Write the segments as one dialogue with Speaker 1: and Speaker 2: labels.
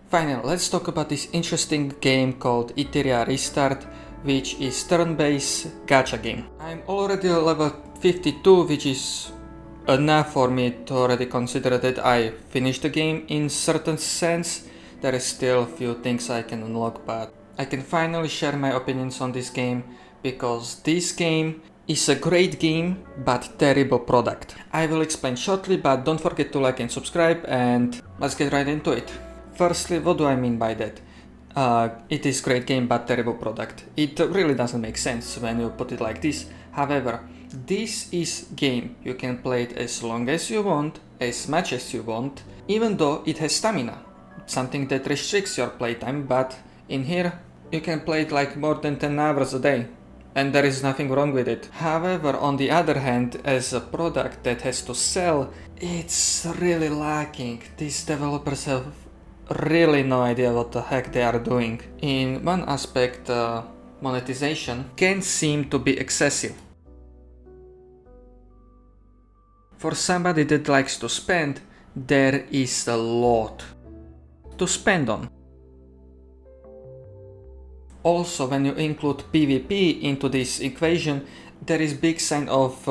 Speaker 1: Finally, let's talk about this interesting game called Etheria Restart, which is turn-based gacha game. I'm already level 52, which is enough for me to already consider that I finished the game in certain sense. There is still a few things I can unlock, but I can finally share my opinions on this game because this game is a great game but terrible product. I will explain shortly, but don't forget to like and subscribe, and let's get right into it. Firstly, what do I mean by that? It is great game but terrible product. It really doesn't make sense when you put it like this. However, this is game. You can play it as long as you want, as much as you want, even though it has stamina. Something that restricts your playtime, but in here you can play it like more than 10 hours a day. And there is nothing wrong with it. However, on the other hand, as a product that has to sell, it's really lacking. These developers have really no idea what the heck they are doing. In one aspect, monetization can seem to be excessive. For somebody that likes to spend, there is a lot to spend on. Also, when you include PvP into this equation, there is big sign of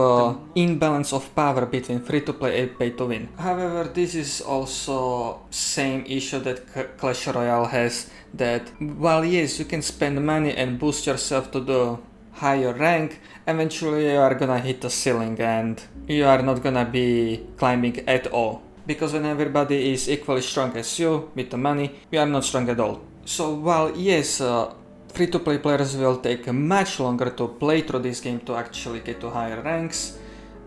Speaker 1: imbalance of power between free-to-play and pay-to-win. However, this is also same issue that Clash Royale has, that while yes, you can spend money and boost yourself to the higher rank, eventually you are gonna hit the ceiling and you are not gonna be climbing at all. Because when everybody is equally strong as you with the money, you are not strong at all. So while yes, free-to-play players will take much longer to play through this game to actually get to higher ranks,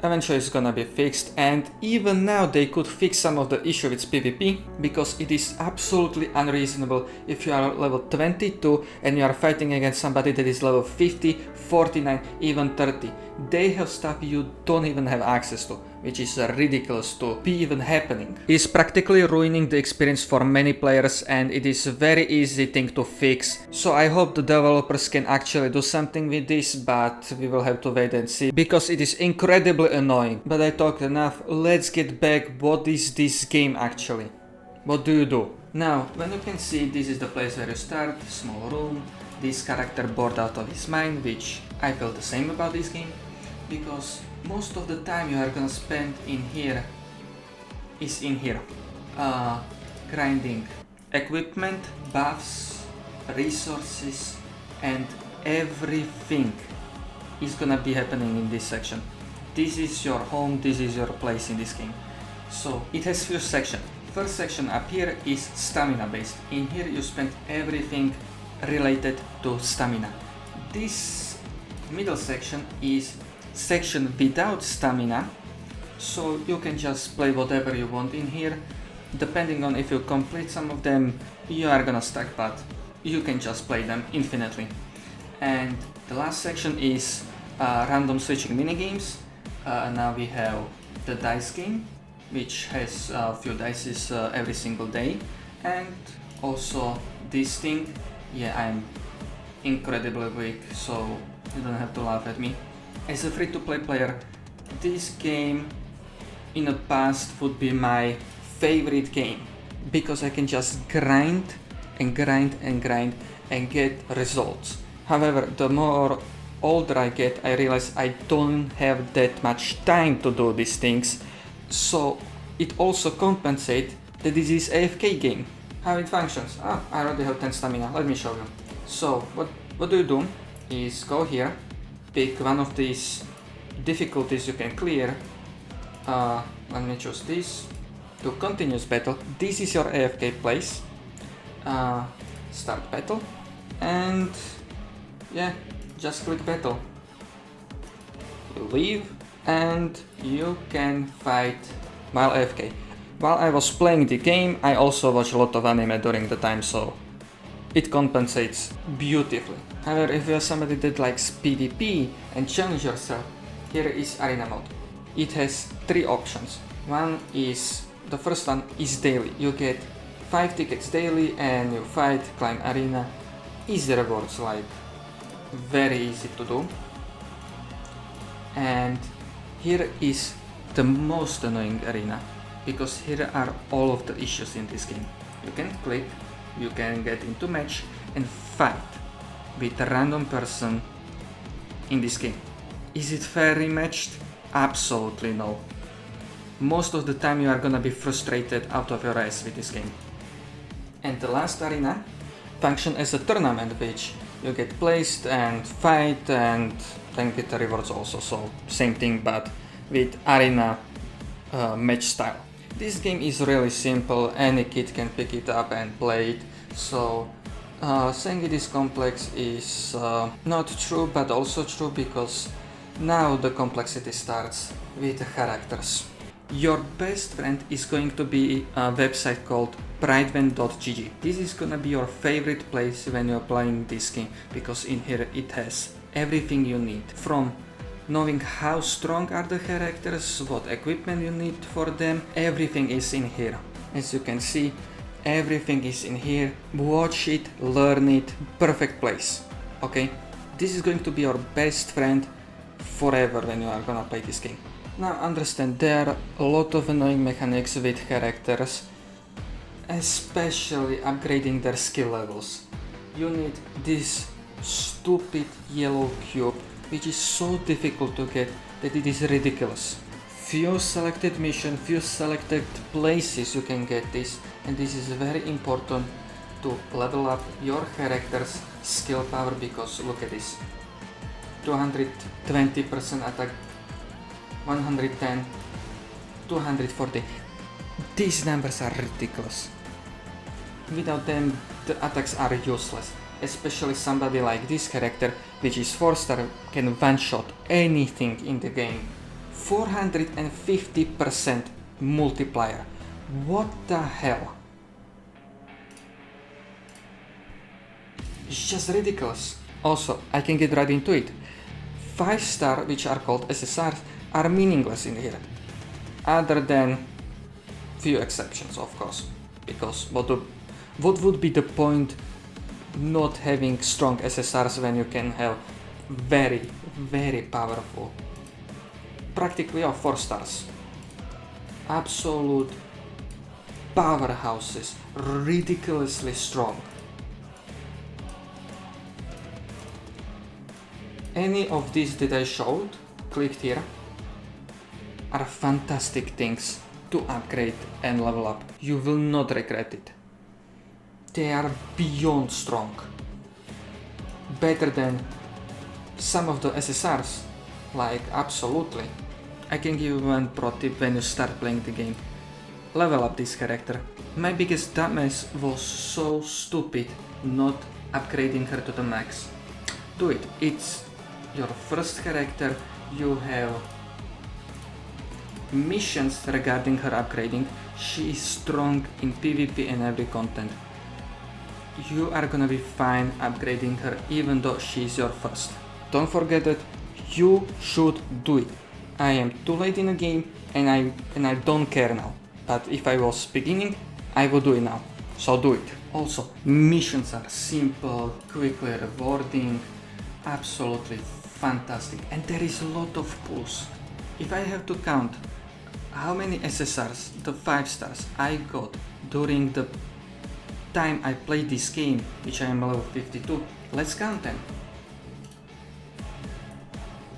Speaker 1: eventually it's gonna be fixed, and even now they could fix some of the issue with PvP, because it is absolutely unreasonable if you are level 22 and you are fighting against somebody that is level 50, 49, even 30. They have stuff you don't even have access to, which is ridiculous to be even happening. It is practically ruining the experience for many players, and it is a very easy thing to fix. So I hope the developers can actually do something with this, but we will have to wait and see, because it is incredibly annoying. But I talked enough, let's get back. What is this game actually? What do you do? Now, when you can see, this is the place where you start, small room, this character bored out of his mind, which I feel the same about this game, because most of the time you are gonna spend in here is in here, grinding equipment, buffs, resources, and everything is gonna be happening in this section. This is your home, this is your place in this game. So it has few sections. First section up here is stamina based. In here you spend everything related to stamina. This middle section is section without stamina, so you can just play whatever you want in here. Depending on if you complete some of them, you are gonna stack, but you can just play them infinitely. And the last section is random switching minigames. Now we have the dice game, which has a few dices every single day, and also this thing. Yeah, I'm incredibly weak, so you don't have to laugh at me. As a free-to-play player, this game in the past would be my favorite game, because I can just grind and grind and grind and get results. However, the more older I get, I realize I don't have that much time to do these things, so it also compensates that this is AFK game. How it functions? I already have 10 stamina, let me show you. So what do you do is go here, pick one of these difficulties you can clear. Let me choose this. To continuous battle, this is your AFK place. Start battle, and yeah, just click battle. You leave and you can fight while AFK. While I was playing the game, I also watched a lot of anime during the time, so it compensates beautifully. However, if you are somebody that likes PvP and challenge yourself, here is arena mode. It has 3 options. The first one is daily. You get 5 tickets daily and you fight, climb arena. Easy rewards, like very easy to do. And here is the most annoying arena, because here are all of the issues in this game. You can click you can get into match and fight with a random person in this game. Is it fairly matched? Absolutely no. Most of the time you are gonna be frustrated out of your ass with this game. And the last arena function as a tournament which you get placed and fight and then get the rewards also, so same thing but with arena match style. This game is really simple, any kid can pick it up and play it, so saying it is complex is not true but also true, because now the complexity starts with the characters. Your best friend is going to be a website called pridevent.gg. This is gonna be your favorite place when you're playing this game, because in here it has everything you need, from knowing how strong are the characters, what equipment you need for them, everything is in here. As you can see, everything is in here. Watch it, learn it, perfect place. Okay, this is going to be your best friend forever when you are gonna play this game. Now understand, there are a lot of annoying mechanics with characters, especially upgrading their skill levels. You need this stupid yellow cube, which is so difficult to get that it is ridiculous. Few selected missions, few selected places you can get this, and this is very important to level up your character's skill power, because look at this. 220% attack, 110, 240. These numbers are ridiculous. Without them, the attacks are useless. Especially somebody like this character, which is 4-star, can one-shot anything in the game. 450% multiplier. What the hell? It's just ridiculous. Also, I can get right into it. 5-star, which are called SSRs, are meaningless in here. Other than few exceptions, of course. Because what would be the point not having strong SSRs when you can have very, very powerful, practically all 4-stars. Absolute powerhouses, ridiculously strong. Any of these that I showed, clicked here, are fantastic things to upgrade and level up. You will not regret it. They are beyond strong. Better than some of the SSRs, like absolutely. I can give you one pro tip when you start playing the game. Level up this character. My biggest dumbass was so stupid not upgrading her to the max. Do it. It's your first character. You have missions regarding her upgrading. She is strong in PvP and every content. You are gonna be fine upgrading her even though she is your first. Don't forget that you should do it. I am too late in the game and I don't care now. But if I was beginning, I would do it now. So do it. Also, missions are simple, quickly rewarding, absolutely fantastic, and there is a lot of pulls. If I have to count how many SSRs, the 5-stars, I got during the time I played this game, which I am level 52, let's count them.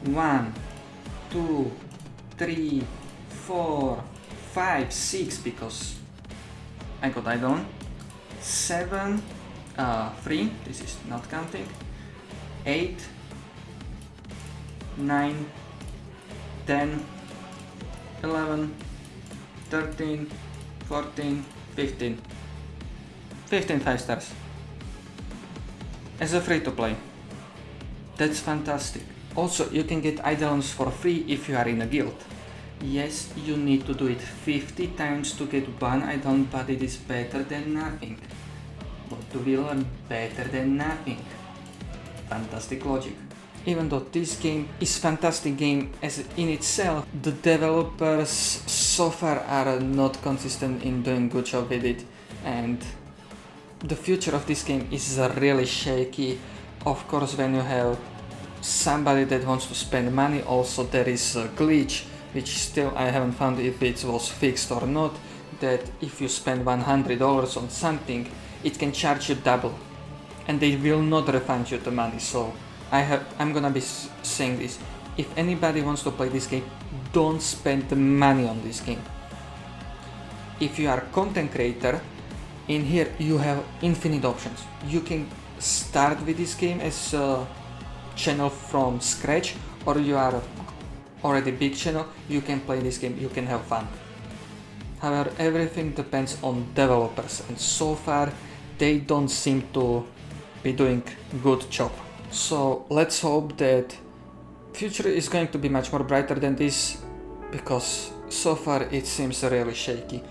Speaker 1: 1, 2, 3, 4, 5, 6, because I got Idol, 7, 3, this is not counting, 8, 9, 10, 11, 13, 14, 15. 15 5-stars. As a free to play. That's fantastic. Also, you can get Eidolons for free if you are in a guild. Yes, you need to do it 50 times to get one Eidolon, but it is better than nothing. What do we learn? Better than nothing. Fantastic logic. Even though this game is fantastic game as in itself, the developers so far are not consistent in doing good job with it, and the future of this game is really shaky. Of course, when you have somebody that wants to spend money, also there is a glitch, which still I haven't found if it was fixed or not, that if you spend $100 on something, it can charge you double, and they will not refund you the money. So I'm gonna be saying this: if anybody wants to play this game, don't spend the money on this game. If you are a content creator, in here you have infinite options. You can start with this game as a channel from scratch, or you are already big channel, you can play this game, you can have fun. However, everything depends on developers, and so far they don't seem to be doing good job. So let's hope that future is going to be much more brighter than this, because so far it seems really shaky.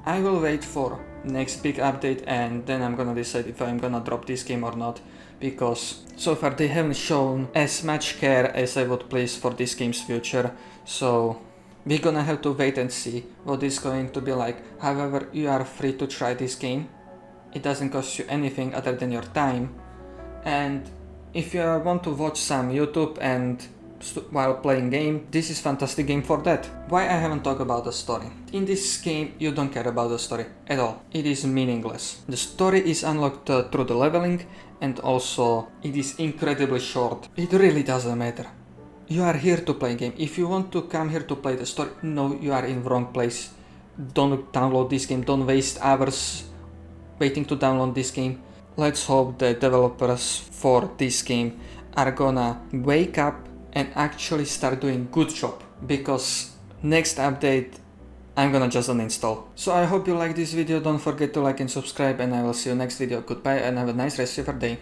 Speaker 1: I will wait for next big update, and then I'm gonna decide if I'm gonna drop this game or not, because so far they haven't shown as much care as I would please for this game's future. So we're gonna have to wait and see what it's going to be like. However, you are free to try this game. It doesn't cost you anything other than your time, and if you want to watch some YouTube and while playing game, this is fantastic game for that. Why I haven't talked about the story? In this game you don't care about the story at all. It is meaningless. The story is unlocked through the leveling, and also it is incredibly short. It really doesn't matter. You are here to play game. If you want to come here to play the story, no, you are in the wrong place. Don't download this game. Don't waste hours waiting to download this game. Let's hope the developers for this game are gonna wake up and actually start doing good job, because next update I'm gonna just uninstall. So I hope you like this video. Don't forget to like and subscribe, and I will see you next video. Goodbye and have a nice rest of your day.